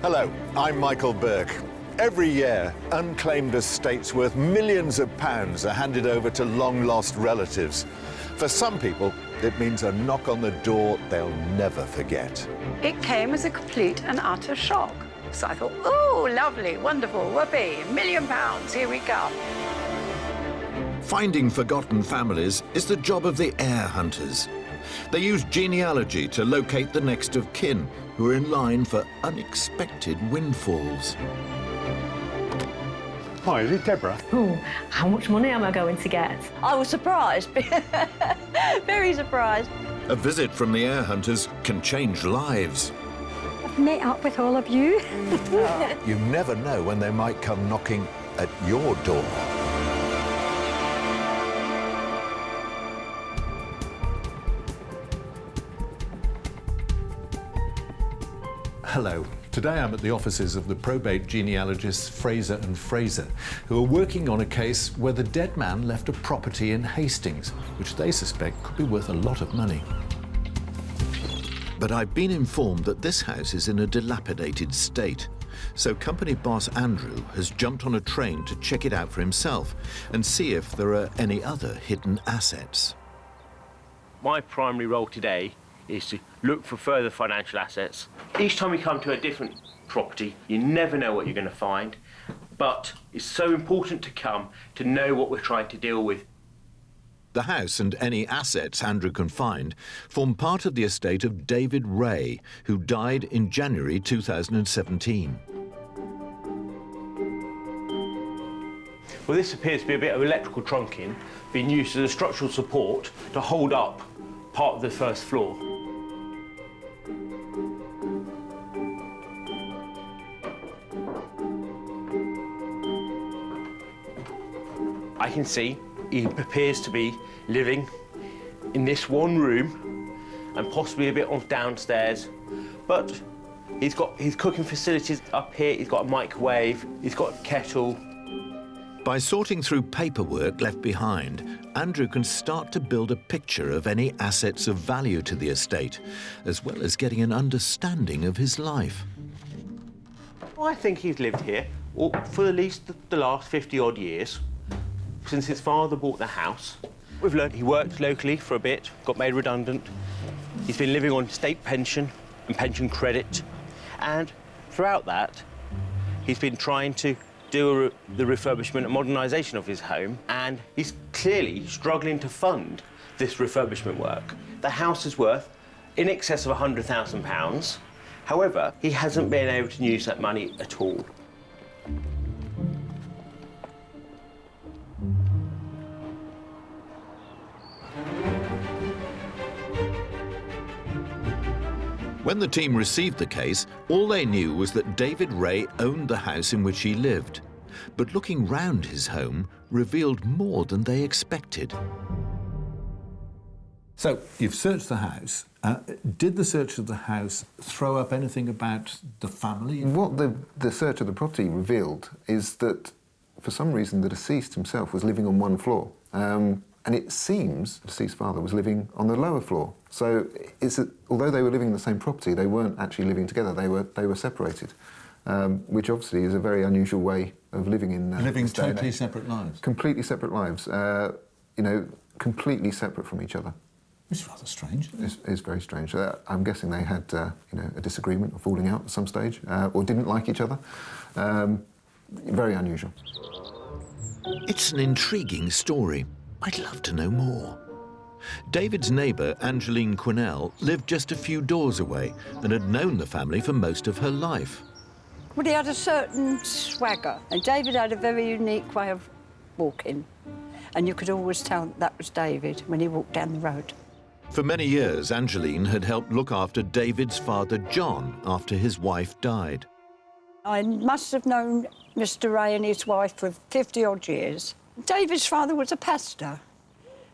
Hello, I'm Michael Burke. Every year, unclaimed estates worth millions of pounds are handed over to long-lost relatives. For some people, it means a knock on the door they'll never forget. It came as a complete and utter shock. So I thought, oh, lovely, wonderful, whoopee, £1 million, here we come. Finding forgotten families is the job of the heir hunters. They use genealogy to locate the next of kin who are in line for unexpected windfalls. Hi, is it Deborah? Oh, how much money am I going to get? I was surprised, very surprised. A visit from the heir hunters can change lives. I've met up with all of you. You never know when they might come knocking at your door. Hello. Today I'm at the offices of the probate genealogists Fraser and Fraser, who are working on a case where the dead man left a property in Hastings, which they suspect could be worth a lot of money. But I've been informed that this house is in a dilapidated state. So company boss Andrew has jumped on a train to check it out for himself and see if there are any other hidden assets. My primary role today is to look for further financial assets. Each time we come to a different property, you never know what you're going to find, but it's so important to come to know what we're trying to deal with. The house and any assets Andrew can find form part of the estate of David Ray, who died in January 2017. Well, this appears to be a bit of electrical trunking being used as a structural support to hold up part of the first floor. I can see he appears to be living in this one room and possibly a bit on downstairs, but he's got his cooking facilities up here, he's got a microwave, he's got a kettle. By sorting through paperwork left behind, Andrew can start to build a picture of any assets of value to the estate, as well as getting an understanding of his life. I think he's lived here for at least the last 50-odd years, since his father bought the house. We've learned he worked locally for a bit, got made redundant. He's been living on state pension and pension credit, and throughout that, he's been trying to do the refurbishment and modernisation of his home, and he's clearly struggling to fund this refurbishment work. The house is worth in excess of £100,000. However, he hasn't been able to use that money at all. When the team received the case, all they knew was that David Ray owned the house in which he lived. But looking round his home revealed more than they expected. So, you've searched the house. Did the search of the house throw up anything about the family? What the search of the property revealed is that, for some reason, the deceased himself was living on one floor. And it seems the deceased father was living on the lower floor. So, although they were living in the same property, they weren't actually living together. They were separated, which obviously is a very unusual way of living in living this day and totally age. separate lives. Completely separate lives. You know, completely separate from each other. It's rather strange, isn't it? It's very strange. I'm guessing they had, you know, a disagreement or falling out at some stage, or didn't like each other. Very unusual. It's an intriguing story. I'd love to know more. David's neighbour, Angeline Quinnell, lived just a few doors away and had known the family for most of her life. Well, he had a certain swagger, and David had a very unique way of walking, and you could always tell that was David when he walked down the road. For many years, Angeline had helped look after David's father, John, after his wife died. I must have known Mr. Ray and his wife for 50-odd years. David's father was a pastor,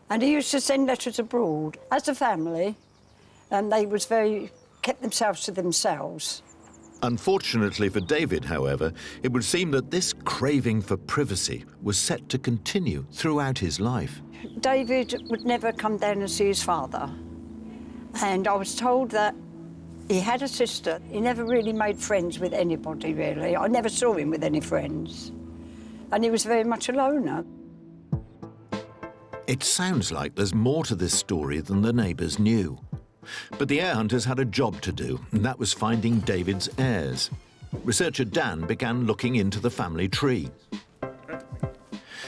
and he used to send letters abroad as a family, and they kept themselves to themselves. Unfortunately for David, however, it would seem that this craving for privacy was set to continue throughout his life. David would never come down and see his father, and I was told that He had a sister. He never really made friends with anybody, really. I never saw him with any friends. And he was very much a loner. It sounds like there's more to this story than the neighbours knew. But the heir hunters had a job to do, and that was finding David's heirs. Researcher Dan began looking into the family tree.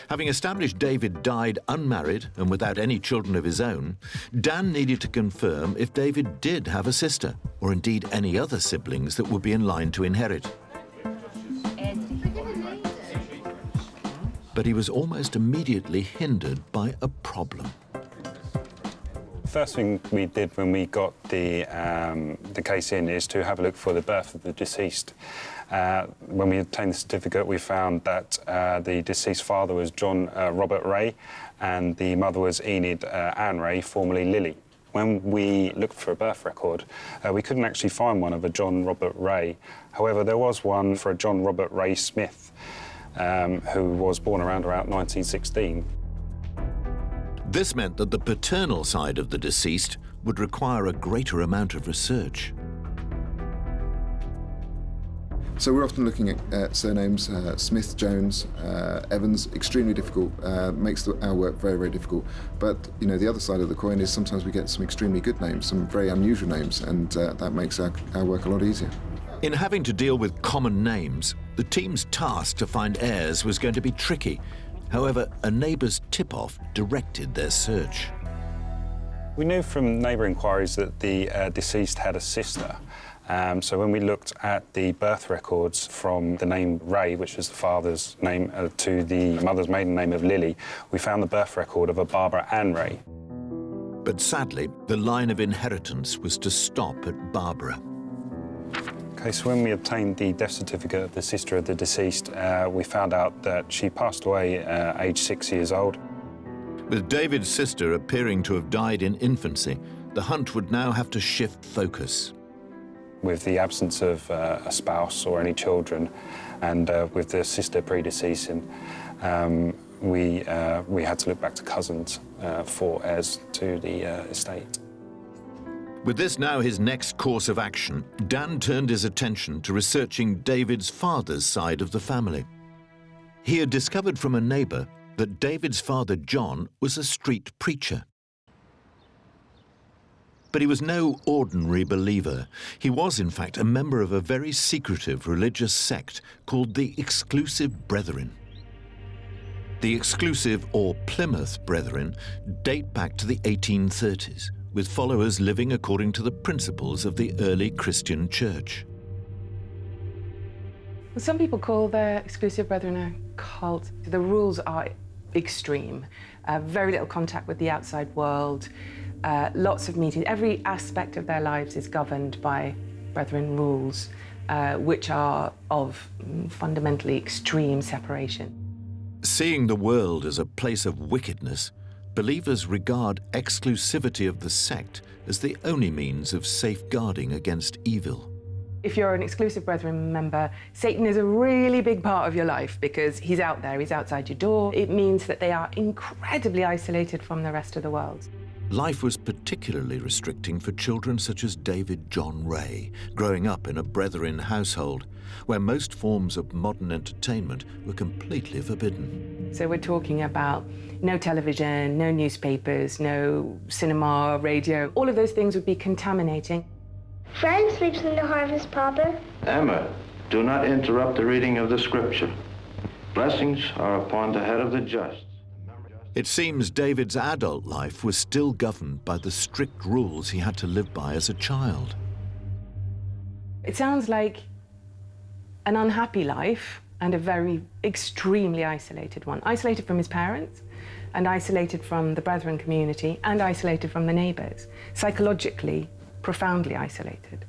Having established David died unmarried and without any children of his own, Dan needed to confirm if David did have a sister, or indeed any other siblings that would be in line to inherit. But he was almost immediately hindered by a problem. First thing we did when we got the case in is to have a look for the birth of the deceased. When we obtained the certificate, we found that the deceased father was John Robert Ray, and the mother was Enid Anne Ray, formerly Lily. When we looked for a birth record, we couldn't actually find one of a John Robert Ray. However, there was one for a John Robert Ray Smith, who was born around about 1916. This meant that the paternal side of the deceased would require a greater amount of research. So we're often looking at surnames, Smith, Jones, Evans, extremely difficult, makes our work very, very difficult. But, you know, the other side of the coin is sometimes we get some extremely good names, some very unusual names, and that makes our work a lot easier. In having to deal with common names, the team's task to find heirs was going to be tricky. However, a neighbour's tip-off directed their search. We knew from neighbour inquiries that the deceased had a sister. So when we looked at the birth records from the name Ray, which was the father's name, to the mother's maiden name of Lily, we found the birth record of a Barbara Ann Ray. But sadly, the line of inheritance was to stop at Barbara. Okay, so when we obtained the death certificate of the sister of the deceased, we found out that she passed away aged 6 years old. With David's sister appearing to have died in infancy, the hunt would now have to shift focus. With the absence of a spouse or any children, and with the sister predeceasing, we had to look back to cousins for heirs to the estate. With this now his next course of action, Dan turned his attention to researching David's father's side of the family. He had discovered from a neighbour that David's father, John, was a street preacher. But he was no ordinary believer. He was, in fact, a member of a very secretive religious sect called the Exclusive Brethren. The Exclusive, or Plymouth Brethren, date back to the 1830s, with followers living according to the principles of the early Christian church. Well, some people call the Exclusive Brethren a cult. The rules are extreme. Very little contact with the outside world, lots of meetings. Every aspect of their lives is governed by Brethren rules, which are of fundamentally extreme separation. Seeing the world as a place of wickedness, believers regard exclusivity of the sect as the only means of safeguarding against evil. If you're an Exclusive Brethren member, Satan is a really big part of your life because he's out there, he's outside your door. It means that they are incredibly isolated from the rest of the world. Life was particularly restricting for children such as David John Ray, growing up in a Brethren household, where most forms of modern entertainment were completely forbidden. So we're talking about no television, no newspapers, no cinema, radio. All of those things would be contaminating. Fred sleeps in the harvest, Papa. Emma, do not interrupt the reading of the scripture. Blessings are upon the head of the just. It seems David's adult life was still governed by the strict rules he had to live by as a child. It sounds like an unhappy life and a very extremely isolated one. Isolated from his parents, and isolated from the Brethren community, and isolated from the neighbours. Psychologically, profoundly isolated.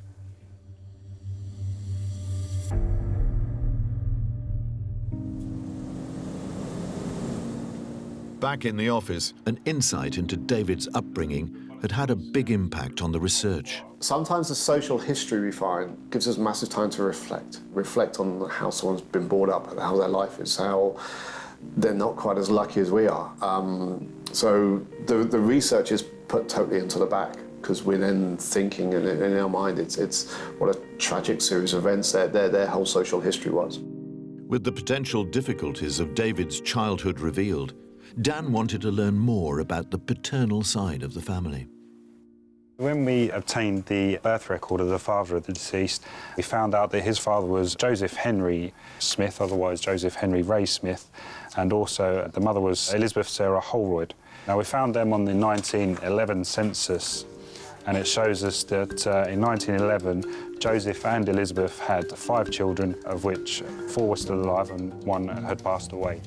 Back in the office, an insight into David's upbringing had had a big impact on the research. Sometimes the social history we find gives us massive time to reflect on how someone's been brought up and how their life is, how they're not quite as lucky as we are. So the research is put totally into the back. because we're then thinking in our mind it's what a tragic series of events their whole social history was. With the potential difficulties of David's childhood revealed, Dan wanted to learn more about the paternal side of the family. When we obtained the birth record of the father of the deceased, we found out that his father was Joseph Henry Smith, otherwise Joseph Henry Ray Smith, and also the mother was Elizabeth Sarah Holroyd. Now, we found them on the 1911 census, and it shows us that in 1911, Joseph and Elizabeth had 5 children, of which 4 were still alive and 1 had passed away.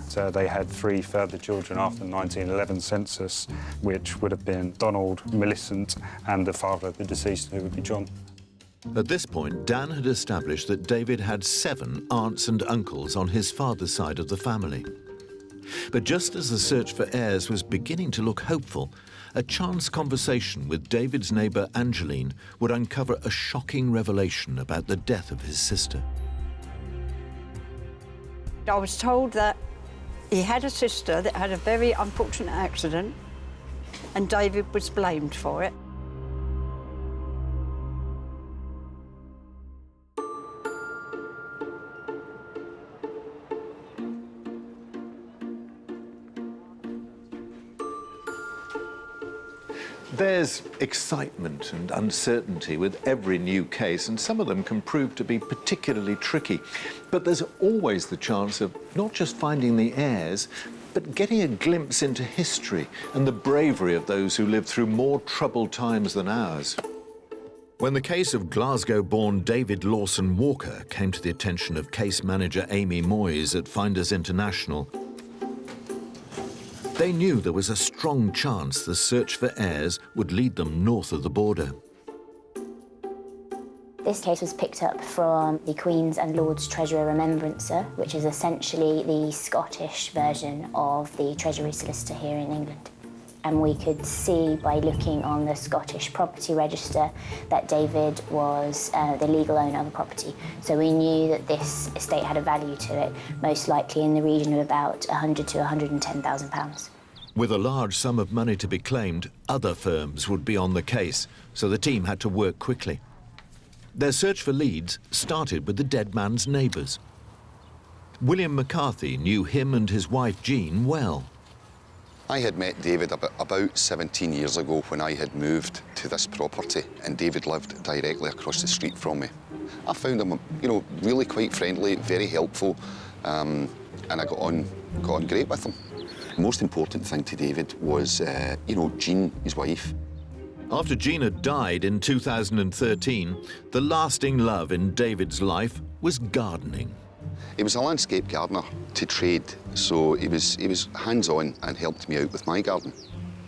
So they had 3 further children after the 1911 census, which would have been Donald, Millicent, and the father of the deceased, who would be John. At this point, Dan had established that David had 7 aunts and uncles on his father's side of the family. But just as the search for heirs was beginning to look hopeful, a chance conversation with David's neighbour Angeline would uncover a shocking revelation about the death of his sister. I was told that he had a sister that had a very unfortunate accident and David was blamed for it. There's excitement and uncertainty with every new case, and some of them can prove to be particularly tricky. But there's always the chance of not just finding the heirs, but getting a glimpse into history and the bravery of those who lived through more troubled times than ours. When the case of Glasgow-born David Lawson Walker came to the attention of case manager Amy Moyes at Finders International, they knew there was a strong chance the search for heirs would lead them north of the border. This case was picked up from the Queen's and Lord's Treasurer Remembrancer, which is essentially the Scottish version of the Treasury Solicitor here in England. And we could see by looking on the Scottish Property Register that David was the legal owner of the property. So we knew that this estate had a value to it, most likely in the region of about £100,000 to £110,000. With a large sum of money to be claimed, other firms would be on the case, so the team had to work quickly. Their search for leads started with the dead man's neighbours. William McCarthy knew him and his wife Jean well. I had met David about 17 years ago when I had moved to this property, and David lived directly across the street from me. I found him, really quite friendly, very helpful, and I got on great with him. The most important thing to David was, Jean, his wife. After Jean had died in 2013, the lasting love in David's life was gardening. He was a landscape gardener to trade, so he was hands-on and helped me out with my garden.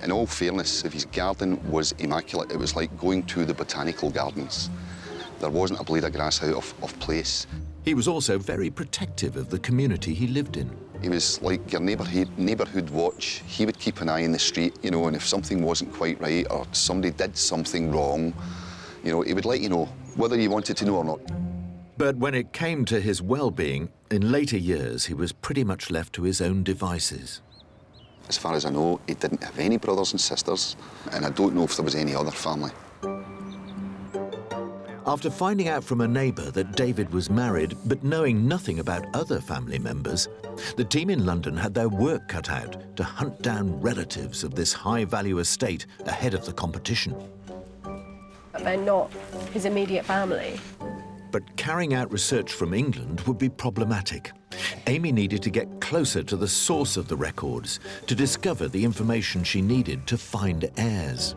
In all fairness, if his garden was immaculate, it was like going to the botanical gardens. There wasn't a blade of grass out of place. He was also very protective of the community he lived in. He was like your neighbourhood watch. He would keep an eye in the street, and if something wasn't quite right or somebody did something wrong, he would let you know, whether you wanted to know or not. But when it came to his well-being, in later years, he was pretty much left to his own devices. As far as I know, he didn't have any brothers and sisters, and I don't know if there was any other family. After finding out from a neighbour that David was married, but knowing nothing about other family members, the team in London had their work cut out to hunt down relatives of this high-value estate ahead of the competition. But they're not his immediate family. But carrying out research from England would be problematic. Amy needed to get closer to the source of the records to discover the information she needed to find heirs.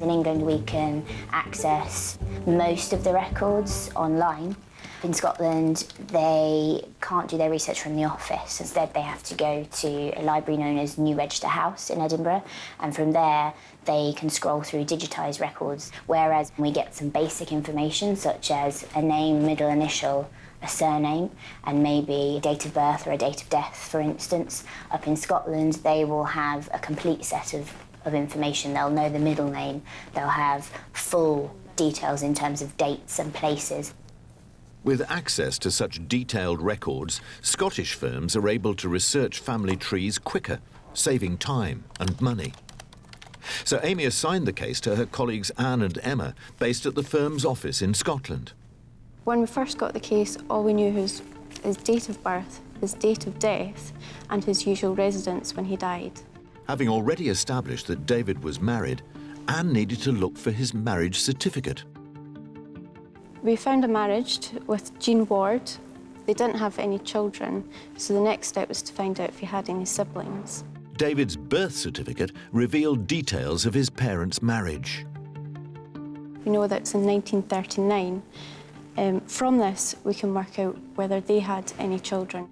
In England, we can access most of the records online. In Scotland, they can't do their research from the office. Instead, they have to go to a library known as New Register House in Edinburgh, and from there, they can scroll through digitised records, whereas we get some basic information, such as a name, middle initial, a surname, and maybe a date of birth or a date of death, for instance. Up in Scotland, they will have a complete set of information. They'll know the middle name. They'll have full details in terms of dates and places. With access to such detailed records, Scottish firms are able to research family trees quicker, saving time and money. So Amy assigned the case to her colleagues Anne and Emma, based at the firm's office in Scotland. When we first got the case, all we knew was his date of birth, his date of death, and his usual residence when he died. Having already established that David was married, Anne needed to look for his marriage certificate. We found a marriage with Jean Ward. They didn't have any children, so the next step was to find out if he had any siblings. David's birth certificate revealed details of his parents' marriage. We know that it's in 1939. From this, we can work out whether they had any children.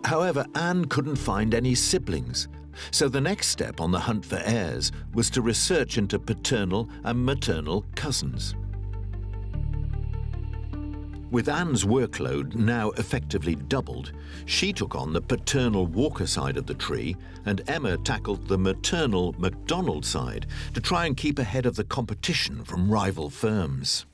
However, Anne couldn't find any siblings, so the next step on the hunt for heirs was to research into paternal and maternal cousins. With Anne's workload now effectively doubled, she took on the paternal Walker side of the tree, and Emma tackled the maternal MacDonald side to try and keep ahead of the competition from rival firms.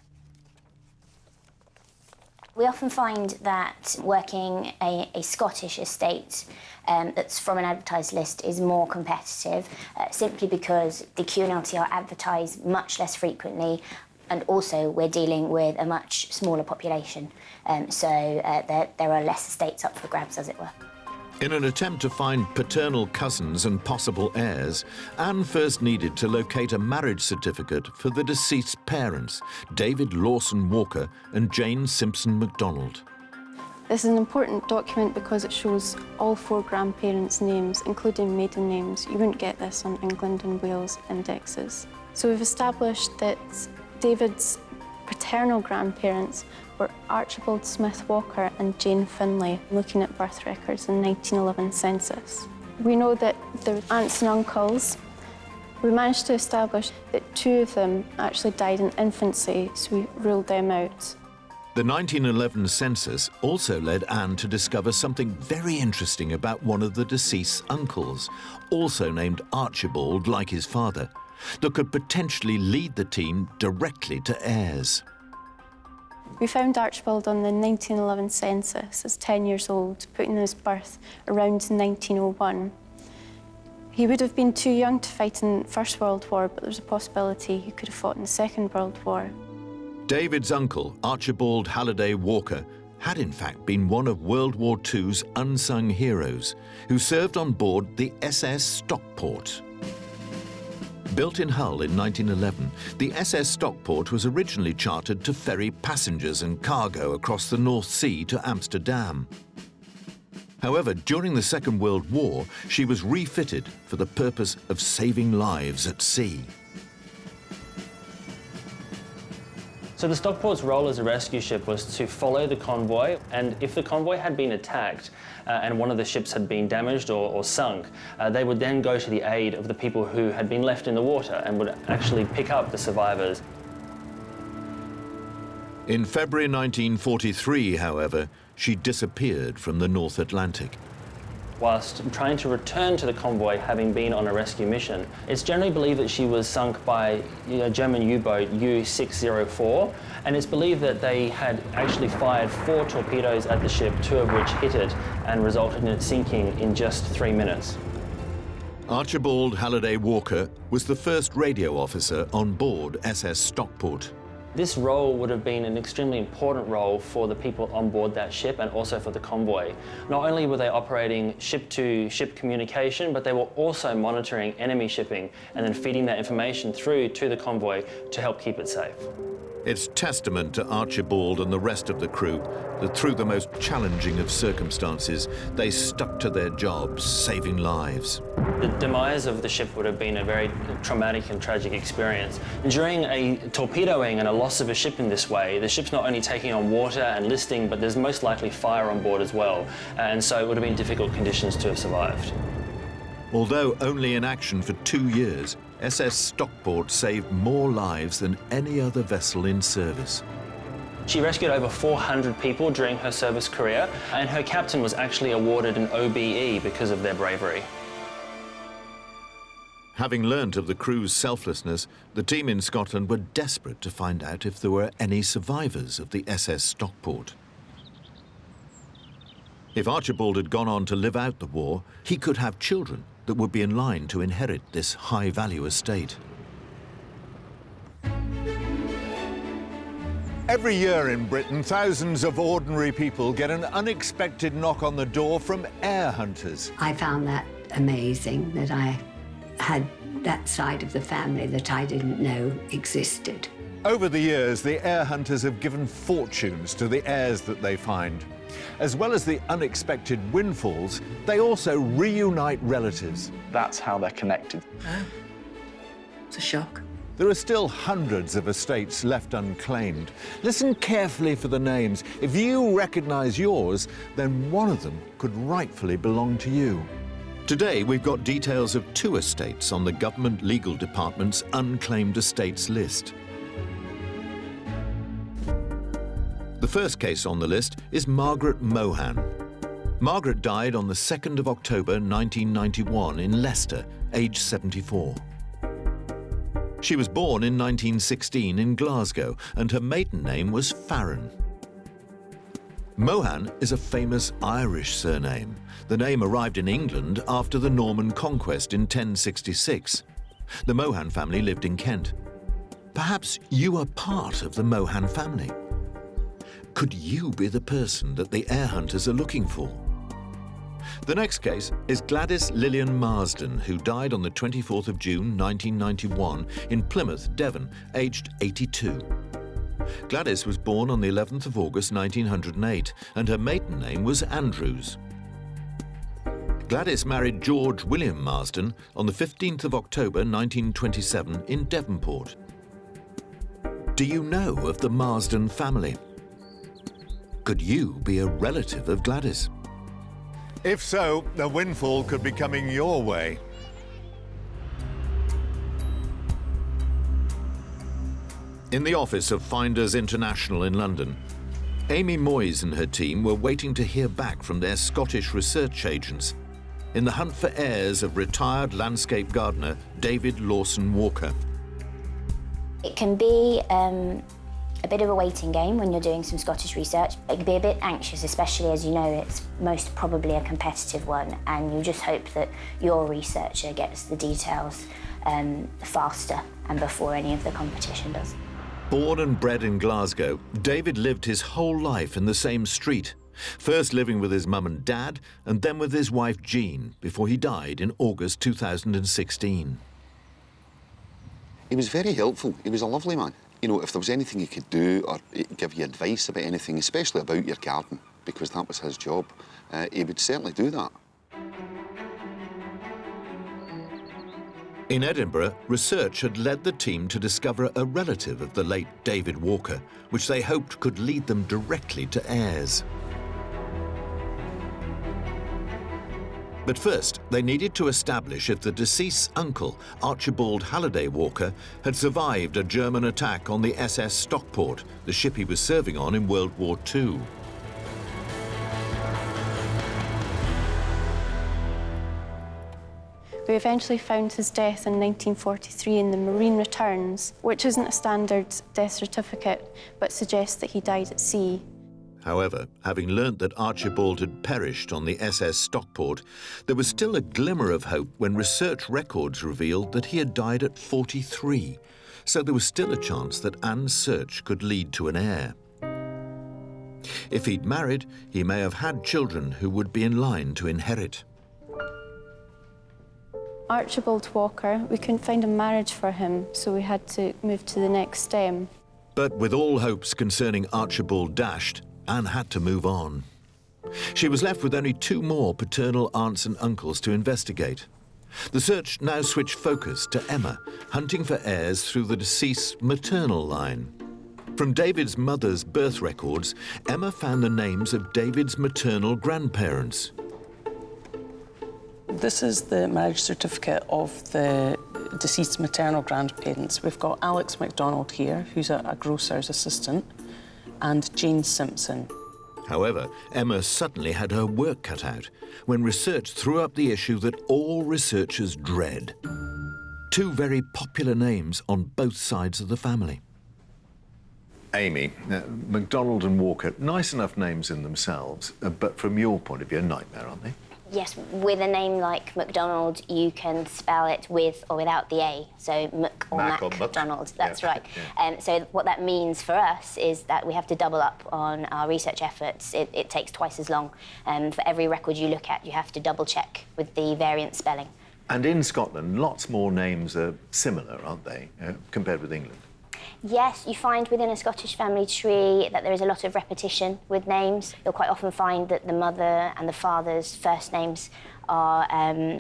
We often find that working a Scottish estate that's from an advertised list is more competitive, simply because the QNLT are advertised much less frequently, and also we're dealing with a much smaller population, so there are less estates up for grabs, as it were. In an attempt to find paternal cousins and possible heirs, Anne first needed to locate a marriage certificate for the deceased's parents, David Lawson Walker and Jane Simpson MacDonald. This is an important document because it shows all 4 grandparents' names, including maiden names. You wouldn't get this on England and Wales indexes. So we've established that David's paternal grandparents were Archibald Smith Walker and Jane Finlay, looking at birth records in 1911 census. We know that they're aunts and uncles. We managed to establish that 2 of them actually died in infancy, so we ruled them out. The 1911 census also led Anne to discover something very interesting about one of the deceased's uncles, also named Archibald like his father, that could potentially lead the team directly to heirs. We found Archibald on the 1911 census as 10 years old, putting his birth around 1901. He would have been too young to fight in the First World War, but there's a possibility he could have fought in the Second World War. David's uncle, Archibald Halliday Walker, had in fact been one of World War II's unsung heroes who served on board the SS Stockport. Built in Hull in 1911, the SS Stockport was originally chartered to ferry passengers and cargo across the North Sea to Amsterdam. However, during the Second World War, she was refitted for the purpose of saving lives at sea. So the Stockport's role as a rescue ship was to follow the convoy, and if the convoy had been attacked and one of the ships had been damaged or sunk, they would then go to the aid of the people who had been left in the water and would actually pick up the survivors. In February 1943, however, she disappeared from the North Atlantic. Whilst trying to return to the convoy, having been on a rescue mission, it's generally believed that she was sunk by a German U-boat U-604, and it's believed that they had actually fired 4 torpedoes at the ship, 2 of which hit it and resulted in it sinking in just 3 minutes. Archibald Halliday Walker was the first radio officer on board SS Stockport. This role would have been an extremely important role for the people on board that ship and also for the convoy. Not only were they operating ship-to-ship communication, but they were also monitoring enemy shipping and then feeding that information through to the convoy to help keep it safe. It's testament to Archibald and the rest of the crew that through the most challenging of circumstances, they stuck to their jobs, saving lives. The demise of the ship would have been a very traumatic and tragic experience. During a torpedoing and a loss of a ship in this way, the ship's not only taking on water and listing, but there's most likely fire on board as well. And so it would have been difficult conditions to have survived. Although only in action for 2 years, SS Stockport saved more lives than any other vessel in service. She rescued over 400 people during her service career, and her captain was actually awarded an OBE because of their bravery. Having learnt of the crew's selflessness, the team in Scotland were desperate to find out if there were any survivors of the SS Stockport. If Archibald had gone on to live out the war, he could have children that would be in line to inherit this high-value estate. Every year in Britain, thousands of ordinary people get an unexpected knock on the door from heir hunters. I found that amazing, that I had that side of the family that I didn't know existed. Over the years, the heir hunters have given fortunes to the heirs that they find. As well as the unexpected windfalls, they also reunite relatives. That's how they're connected. Oh, it's a shock. There are still hundreds of estates left unclaimed. Listen carefully for the names. If you recognise yours, then one of them could rightfully belong to you. Today, we've got details of 2 estates on the Government Legal Department's unclaimed estates list. The first case on the list is Margaret Mohan. Margaret died on the 2nd of October 1991 in Leicester, aged 74. She was born in 1916 in Glasgow, and her maiden name was Farron. Mohan is a famous Irish surname. The name arrived in England after the Norman conquest in 1066. The Mohan family lived in Kent. Perhaps you are part of the Mohan family. Could you be the person that the heir hunters are looking for? The next case is Gladys Lillian Marsden, who died on the 24th of June 1991 in Plymouth, Devon, aged 82. Gladys was born on the 11th of August 1908, and her maiden name was Andrews. Gladys married George William Marsden on the 15th of October 1927 in Devonport. Do you know of the Marsden family? Could you be a relative of Gladys? If so, the windfall could be coming your way. In the office of Finders International in London, Amy Moyes and her team were waiting to hear back from their Scottish research agents in the hunt for heirs of retired landscape gardener David Lawson Walker. It can be a bit of a waiting game when you're doing some Scottish research. It can be a bit anxious, especially as you know it's most probably a competitive one, and you just hope that your researcher gets the details faster and before any of the competition does. Born and bred in Glasgow, David lived his whole life in the same street, first living with his mum and dad, and then with his wife Jean, before he died in August 2016. He was very helpful. He was a lovely man. You know, if there was anything he could do or give you advice about anything, especially about your garden, because that was his job, he would certainly do that. In Edinburgh, research had led the team to discover a relative of the late David Walker, which they hoped could lead them directly to heirs. But first, they needed to establish if the deceased's uncle, Archibald Halliday Walker, had survived a German attack on the SS Stockport, the ship he was serving on in World War II. We eventually found his death in 1943 in the Marine Returns, which isn't a standard death certificate, but suggests that he died at sea. However, having learnt that Archibald had perished on the SS Stockport, there was still a glimmer of hope when research records revealed that he had died at 43, so there was still a chance that Anne's search could lead to an heir. If he'd married, he may have had children who would be in line to inherit. Archibald Walker, we couldn't find a marriage for him, so we had to move to the next stem. But with all hopes concerning Archibald dashed, Anne had to move on. She was left with only 2 more paternal aunts and uncles to investigate. The search now switched focus to Emma, hunting for heirs through the deceased's maternal line. From David's mother's birth records, Emma found the names of David's maternal grandparents. This is the marriage certificate of the deceased maternal grandparents. We've got Alex MacDonald here, who's a grocer's assistant, and Jane Simpson. However, Emma suddenly had her work cut out when research threw up the issue that all researchers dread. 2 very popular names on both sides of the family. Amy, MacDonald and Walker, nice enough names in themselves, but from your point of view, a nightmare, aren't they? Yes, with a name like MacDonald, you can spell it with or without the A. So Mac or MacDonald, that's right. Yeah. So what that means for us is that we have to double up on our research efforts. It takes twice as long. For every record you look at, you have to double check with the variant spelling. And in Scotland, lots more names are similar, aren't they, compared with England? Yes, you find within a Scottish family tree that there is a lot of repetition with names. You'll quite often find that the mother and the father's first names are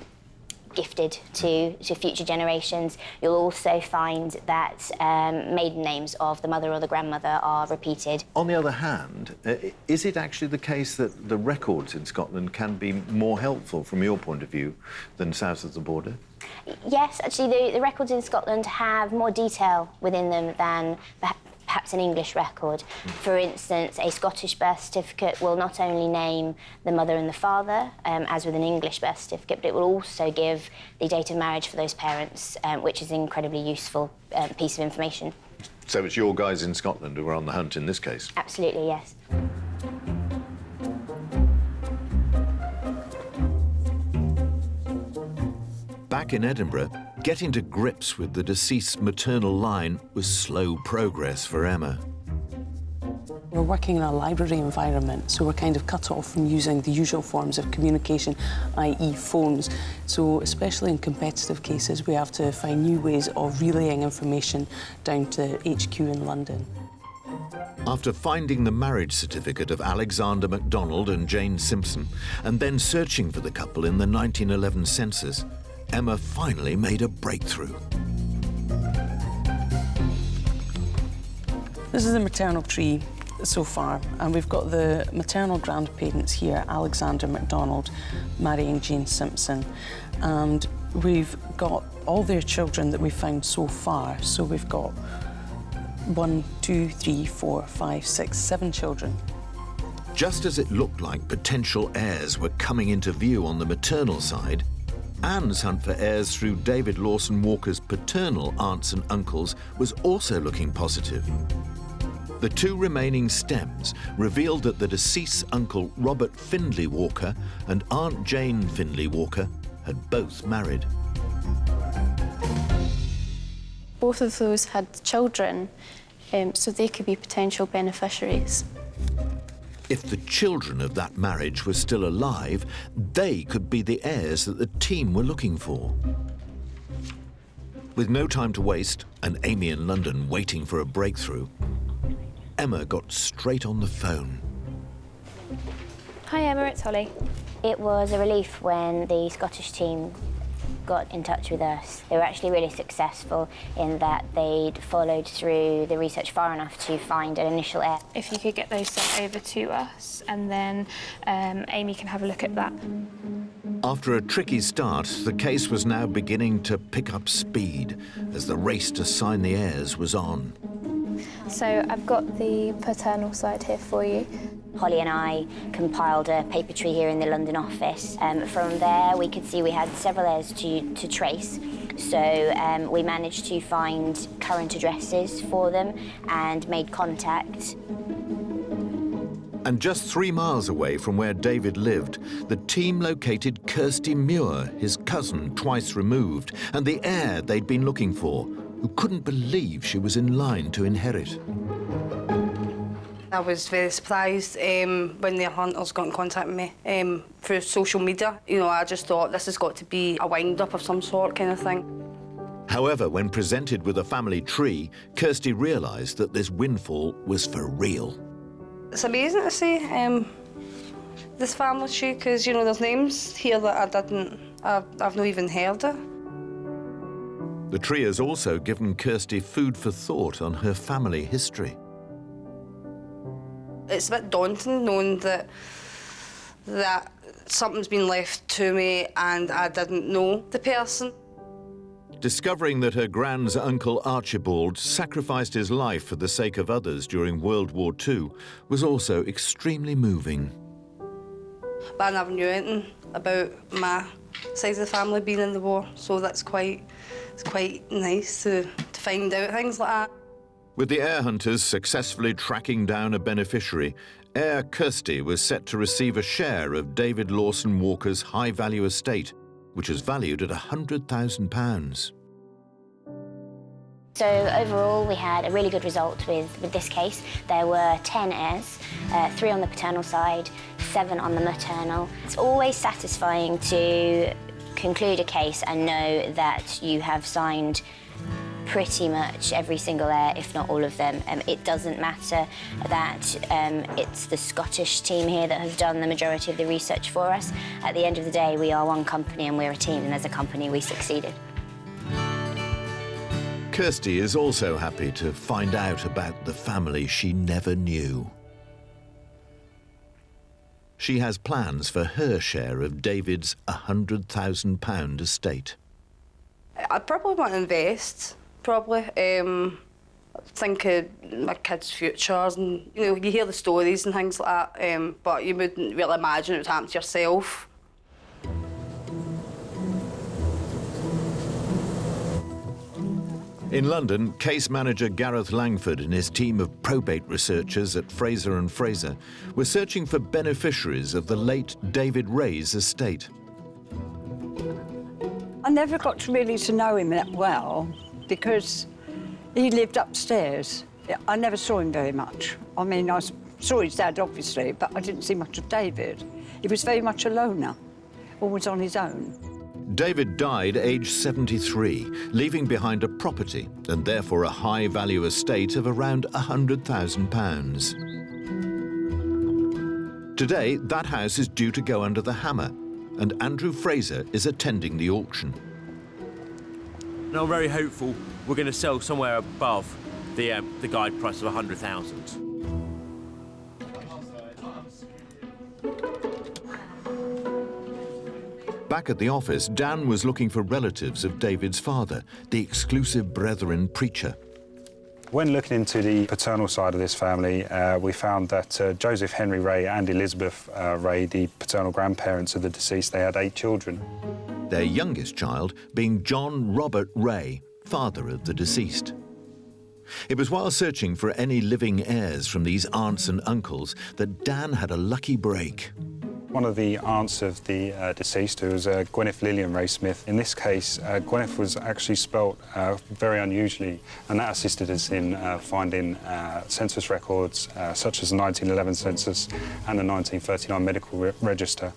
gifted to future generations. You'll also find that maiden names of the mother or the grandmother are repeated. On the other hand, is it actually the case that the records in Scotland can be more helpful, from your point of view, than south of the border? Yes, actually, the records in Scotland have more detail within them than perhaps an English record. For instance, a Scottish birth certificate will not only name the mother and the father, as with an English birth certificate, but it will also give the date of marriage for those parents, which is an incredibly useful piece of information. So it's your guys in Scotland who are on the hunt in this case? Absolutely, yes. Back in Edinburgh, getting to grips with the deceased's maternal line was slow progress for Emma. We're working in a library environment, so we're kind of cut off from using the usual forms of communication, i.e. phones. So especially in competitive cases, we have to find new ways of relaying information down to HQ in London. After finding the marriage certificate of Alexander MacDonald and Jane Simpson, and then searching for the couple in the 1911 census, Emma finally made a breakthrough. This is the maternal tree so far, and we've got the maternal grandparents here, Alexander MacDonald marrying Jane Simpson, and we've got all their children that we've found so far. So we've got 1, 2, 3, 4, 5, 6, 7 children. Just as it looked like potential heirs were coming into view on the maternal side, Anne's hunt for heirs through David Lawson Walker's paternal aunts and uncles was also looking positive. The 2 remaining stems revealed that the deceased's uncle Robert Findlay Walker and Aunt Jane Findlay Walker had both married. Both of those had children, so they could be potential beneficiaries. If the children of that marriage were still alive, they could be the heirs that the team were looking for. With no time to waste, and Amy in London waiting for a breakthrough, Emma got straight on the phone. Hi Emma, it's Holly. It was a relief when the Scottish team got in touch with us. They were actually really successful in that they'd followed through the research far enough to find an initial heir. If you could get those sent over to us, and then Amy can have a look at that. After a tricky start, the case was now beginning to pick up speed as the race to sign the heirs was on. So I've got the paternal side here for you. Holly and I compiled a paper tree here in the London office. From there, we could see we had several heirs to trace. So we managed to find current addresses for them and made contact. And just 3 miles away from where David lived, the team located Kirsty Muir, his cousin twice removed, and the heir they'd been looking for, who couldn't believe she was in line to inherit. I was very surprised when the hunters got in contact with me through social media. You know, I just thought this has got to be a wind-up of some sort kind of thing. However, when presented with a family tree, Kirsty realised that this windfall was for real. It's amazing to see this family tree, because, you know, there's names here that I've not even heard of. The tree has also given Kirsty food for thought on her family history. It's a bit daunting knowing that something's been left to me and I didn't know the person. Discovering that her grand's uncle Archibald sacrificed his life for the sake of others during World War II was also extremely moving. But I never knew anything about my side of the family being in the war, so it's quite nice to find out things like that. With the heir hunters successfully tracking down a beneficiary, heir Kirsty was set to receive a share of David Lawson Walker's high-value estate, which is valued at £100,000. So overall, we had a really good result with this case. There were 10 heirs, 3 on the paternal side, 7 on the maternal. It's always satisfying to conclude a case and know that you have signed pretty much every single heir, if not all of them. It doesn't matter that it's the Scottish team here that have done the majority of the research for us. At the end of the day, we are one company and we're a team, and as a company, we succeeded. Kirsty is also happy to find out about the family she never knew. She has plans for her share of David's £100,000 estate. I'd probably want to invest, probably. Think of my kids' futures, and you hear the stories and things like that, but you wouldn't really imagine it would happen to yourself. In London, case manager Gareth Langford and his team of probate researchers at Fraser and Fraser were searching for beneficiaries of the late David Ray's estate. I never got really to know him that well because he lived upstairs. I never saw him very much. I mean, I saw his dad, obviously, but I didn't see much of David. He was very much a loner, always on his own. David died aged 73, leaving behind a property and therefore a high-value estate of around £100,000. Today, that house is due to go under the hammer, and Andrew Fraser is attending the auction. And I'm very hopeful we're going to sell somewhere above the guide price of 100,000. Back at the office, Dan was looking for relatives of David's father, the exclusive Brethren preacher. When looking into the paternal side of this family, we found that Joseph Henry Ray and Elizabeth Ray, the paternal grandparents of the deceased, they had 8 children. Their youngest child being John Robert Ray, father of the deceased. It was while searching for any living heirs from these aunts and uncles that Dan had a lucky break. One of the aunts of the deceased, who was Gwyneth Lillian Ray Smith. In this case, Gwyneth was actually spelt very unusually, and that assisted us in finding census records such as the 1911 census and the 1939 medical register.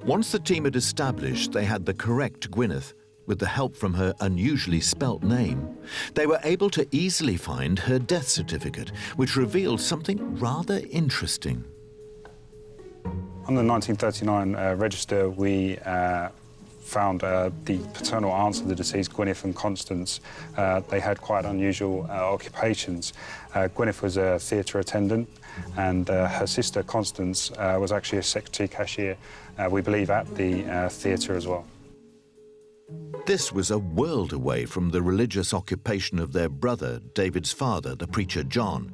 Once the team had established they had the correct Gwyneth, with the help from her unusually spelt name, they were able to easily find her death certificate, which revealed something rather interesting. On the 1939 register, we found the paternal aunts of the deceased, Gwyneth and Constance. They had quite unusual occupations. Gwyneth was a theatre attendant, and her sister, Constance, was actually a secretary cashier, we believe, at the theatre as well. This was a world away from the religious occupation of their brother, David's father, the preacher John.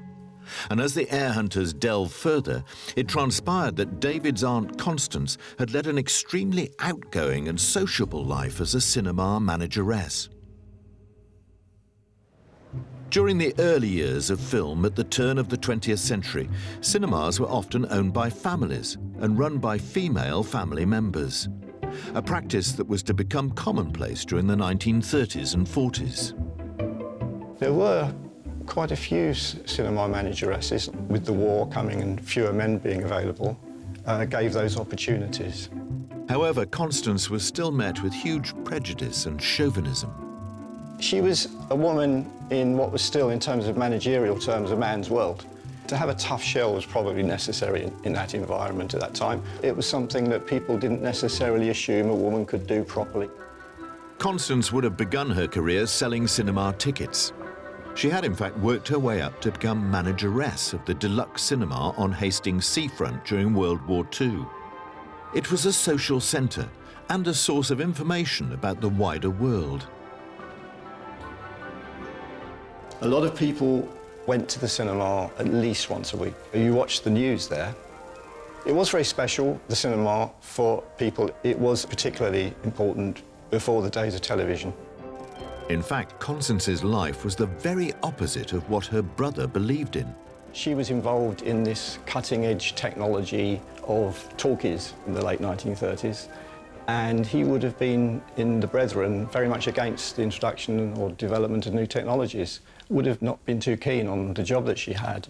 And as the heir hunters delved further, it transpired that David's aunt Constance had led an extremely outgoing and sociable life as a cinema manageress. During the early years of film at the turn of the 20th century, cinemas were often owned by families and run by female family members, a practice that was to become commonplace during the 1930s and 40s. There were quite a few cinema manageresses. With the war coming and fewer men being available, gave those opportunities. However, Constance was still met with huge prejudice and chauvinism. She was a woman in what was still, in terms of managerial terms, a man's world. To have a tough shell was probably necessary in that environment at that time. It was something that people didn't necessarily assume a woman could do properly. Constance would have begun her career selling cinema tickets. She had in fact worked her way up to become manageress of the deluxe cinema on Hastings seafront during World War II. It was a social centre and a source of information about the wider world. A lot of people went to the cinema at least once a week. You watched the news there. It was very special, the cinema, for people. It was particularly important before the days of television. In fact, Constance's life was the very opposite of what her brother believed in. She was involved in this cutting-edge technology of talkies in the late 1930s, and he would have been, in the Brethren, very much against the introduction or development of new technologies, would have not been too keen on the job that she had.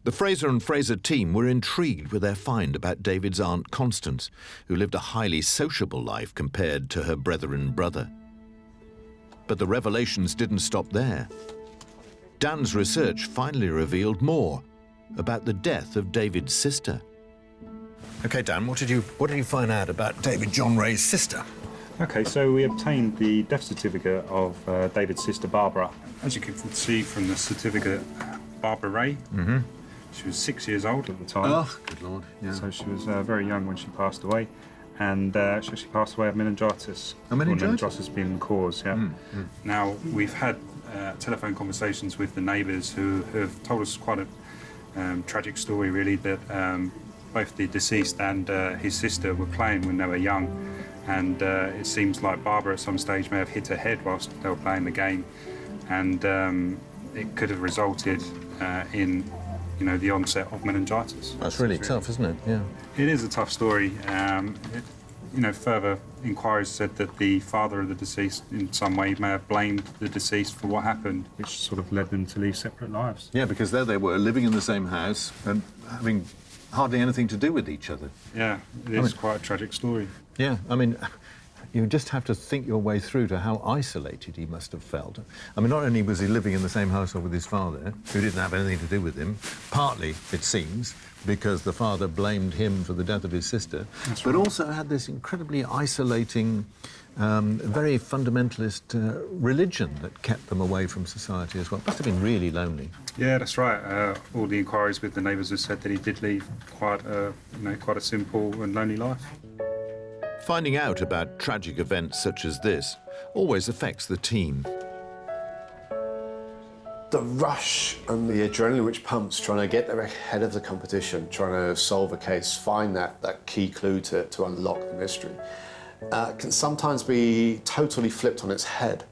The Fraser and Fraser team were intrigued with their find about David's aunt Constance, who lived a highly sociable life compared to her Brethren brother. But the revelations didn't stop there. Dan's research finally revealed more about the death of David's sister. OK, Dan, what did you find out about David John Ray's sister? OK, so we obtained the death certificate of David's sister, Barbara. As you can see from the certificate, Barbara Ray, she was 6 years old at the time. Oh, good Lord, yeah. So she was very young when she passed away. And she actually passed away of meningitis. Meningitis? Meningitis being the cause, yeah. Now, we've had telephone conversations with the neighbours who have told us quite a tragic story, really, that both the deceased and his sister were playing when they were young. And it seems like Barbara at some stage may have hit her head whilst they were playing the game. And it could have resulted in, you know, the onset of meningitis. That's really tough, isn't it? Yeah. It is a tough story. You know, further inquiries said that the father of the deceased in some way may have blamed the deceased for what happened, which sort of led them to lead separate lives. Yeah, because there they were, living in the same house and having hardly anything to do with each other. Yeah, it is quite a tragic story. Yeah, I mean, you just have to think your way through to how isolated he must have felt. I mean, not only was he living in the same household with his father, who didn't have anything to do with him, partly, it seems, because the father blamed him for the death of his sister, but also had this incredibly isolating, very fundamentalist religion that kept them away from society as well. Must have been really lonely. Yeah, that's right. All the inquiries with the neighbours have said that he did lead quite a simple and lonely life. Finding out about tragic events such as this always affects the team. The rush and the adrenaline which pumps trying to get there ahead of the competition, trying to solve a case, find that key clue to unlock the mystery, can sometimes be totally flipped on its head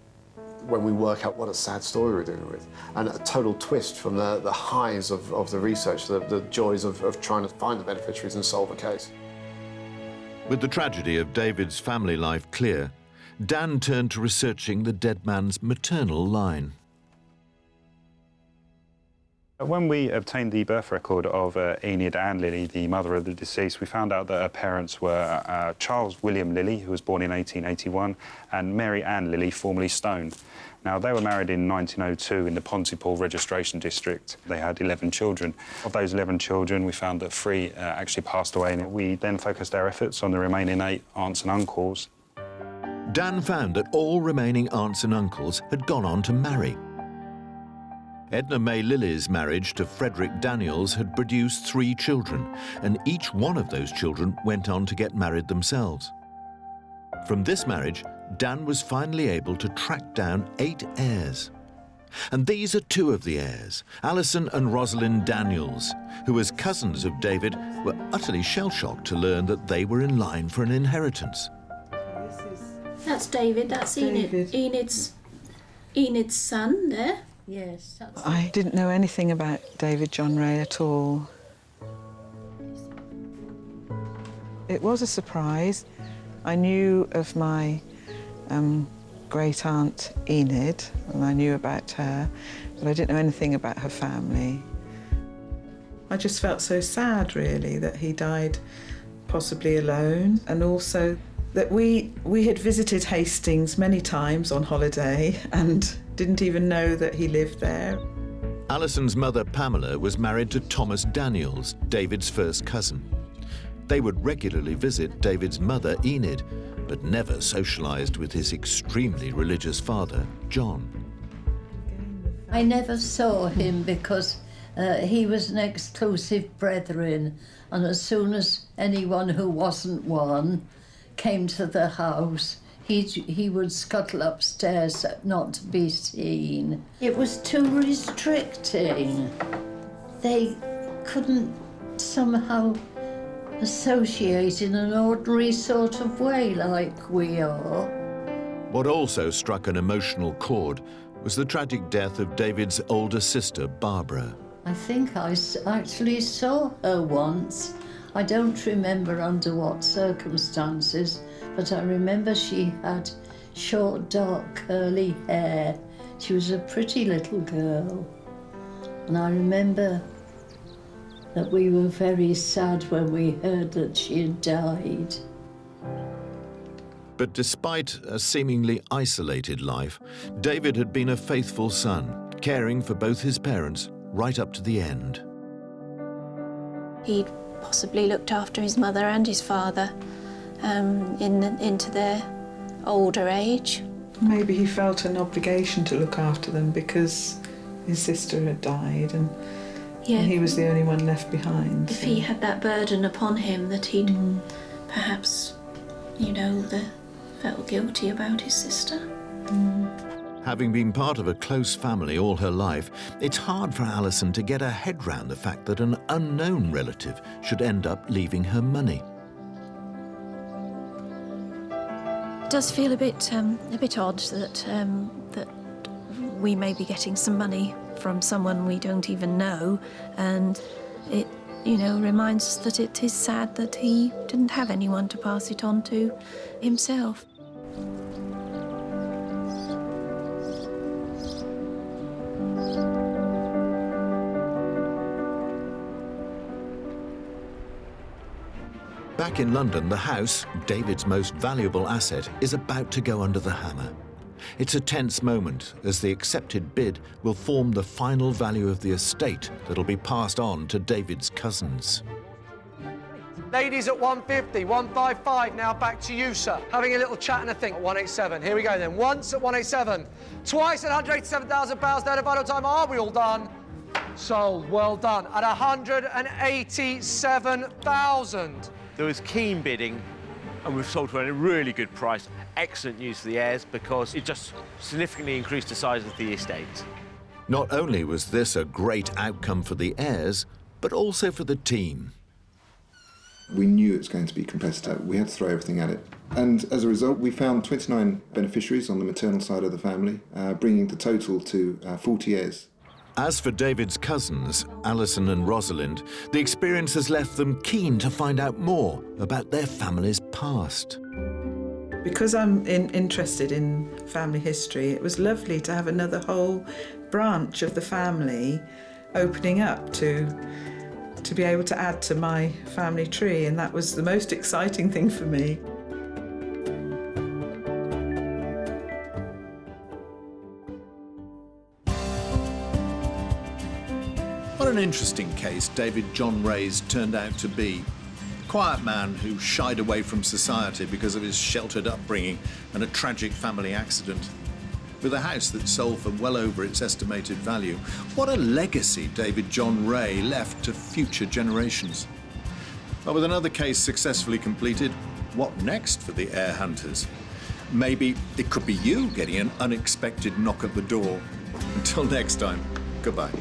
when we work out what a sad story we're dealing with. And a total twist from the highs of the research, the joys of trying to find the beneficiaries and solve a case. With the tragedy of David's family life clear, Dan turned to researching the dead man's maternal line. When we obtained the birth record of Enid and Lily, the mother of the deceased, we found out that her parents were Charles William Lilly, who was born in 1881, and Mary Ann Lilly, formerly Stone. Now, they were married in 1902 in the Pontypool Registration District. They had 11 children. Of those 11 children, we found that 3 actually passed away, and we then focused our efforts on the remaining 8 aunts and uncles. Dan found that all remaining aunts and uncles had gone on to marry. Edna May Lilly's marriage to Frederick Daniels had produced 3 children, and each one of those children went on to get married themselves. From this marriage, Dan was finally able to track down 8 heirs. And these are 2 of the heirs, Alison and Rosalind Daniels, who as cousins of David were utterly shell-shocked to learn that they were in line for an inheritance. That's David, that's Enid. Enid's son there. Yes, that's... I didn't know anything about David John Ray at all. It was a surprise. I knew of my great-aunt Enid, and I knew about her, but I didn't know anything about her family. I just felt so sad, really, that he died possibly alone, and also that we had visited Hastings many times on holiday and didn't even know that he lived there. Alison's mother, Pamela, was married to Thomas Daniels, David's first cousin. They would regularly visit David's mother, Enid, but never socialised with his extremely religious father, John. I never saw him because he was an exclusive brethren, and as soon as anyone who wasn't one came to the house, he would scuttle upstairs not to be seen. It was too restricting. They couldn't somehow associate in an ordinary sort of way like we are. What also struck an emotional chord was the tragic death of David's older sister, Barbara. I think I actually saw her once. I don't remember under what circumstances, but I remember she had short, dark, curly hair. She was a pretty little girl. And I remember that we were very sad when we heard that she had died. But despite a seemingly isolated life, David had been a faithful son, caring for both his parents right up to the end. He'd possibly looked after his mother and his father into their older age. Maybe he felt an obligation to look after them because his sister had died and he was the only one left behind. If he had that burden upon him that he'd perhaps, felt guilty about his sister. Having been part of a close family all her life, it's hard for Alison to get her head round the fact that an unknown relative should end up leaving her money. It does feel a bit odd that we may be getting some money from someone we don't even know, and it reminds us that it is sad that he didn't have anyone to pass it on to himself. Back in London, the house, David's most valuable asset, is about to go under the hammer. It's a tense moment as the accepted bid will form the final value of the estate that'll be passed on to David's cousins. Ladies at 150, 155, now back to you, sir. Having a little chat and a think at 187. Here we go then. Once at 187, twice at £187,000. Now the final time, are we all done? Sold, well done. At 187,000. There was keen bidding, and we've sold for a really good price. Excellent news for the heirs because it just significantly increased the size of the estate. Not only was this a great outcome for the heirs, but also for the team. We knew it was going to be competitive. We had to throw everything at it. And as a result, we found 29 beneficiaries on the maternal side of the family, bringing the total to 40 heirs. As for David's cousins, Alison and Rosalind, the experience has left them keen to find out more about their family's past. Because I'm interested in family history, it was lovely to have another whole branch of the family opening up to be able to add to my family tree, and that was the most exciting thing for me. What an interesting case David John Ray's turned out to be. A quiet man who shied away from society because of his sheltered upbringing and a tragic family accident. With a house that sold for well over its estimated value, what a legacy David John Ray left to future generations. But with another case successfully completed, what next for the heir hunters? Maybe it could be you getting an unexpected knock at the door. Until next time, goodbye.